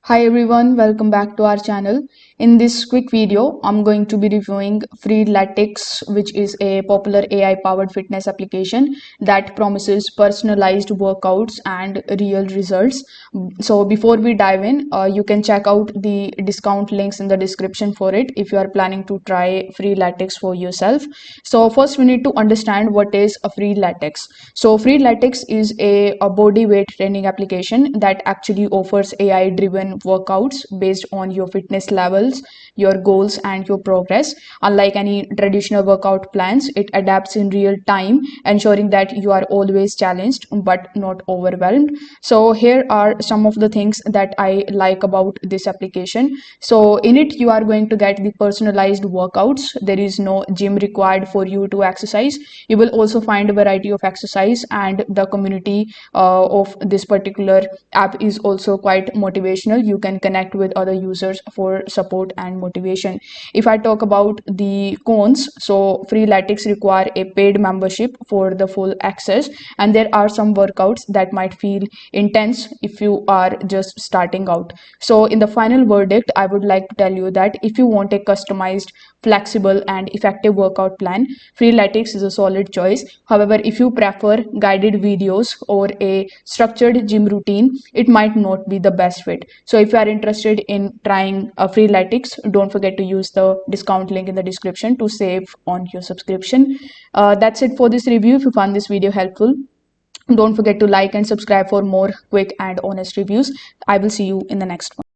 Hi everyone, welcome back to our channel. In this quick video, I'm going to be reviewing Freeletics, which is a popular AI-powered fitness application that promises personalized workouts and real results. So before we dive in, you can check out the discount links in the description for it if you are planning to try Freeletics for yourself. So first we need to understand what is a Freeletics. So Freeletics is a body weight training application that actually offers AI-driven workouts based on your fitness levels, your goals, and your progress. Unlike any traditional workout plans, it adapts in real time, ensuring that you are always challenged but not overwhelmed. So here are some of the things that I like about this application. So in it, you are going to get the personalized workouts. There is no gym required for you to exercise. You will also find a variety of exercise, and the community of this particular app is also quite motivational. You can connect with other users for support and motivation. If I talk about the cons, so Freeletics require a paid membership for the full access, and there are some workouts that might feel intense if you are just starting out. So in the final verdict, I would like to tell you that if you want a customized, flexible, and effective workout plan, Freeletics is a solid choice. However, if you prefer guided videos or a structured gym routine, it might not be the best fit. So if you are interested in trying Freeletics, don't forget to use the discount link in the description to save on your subscription. That's it for this review. If you found this video helpful, don't forget to like and subscribe for more quick and honest reviews. I will see you in the next one.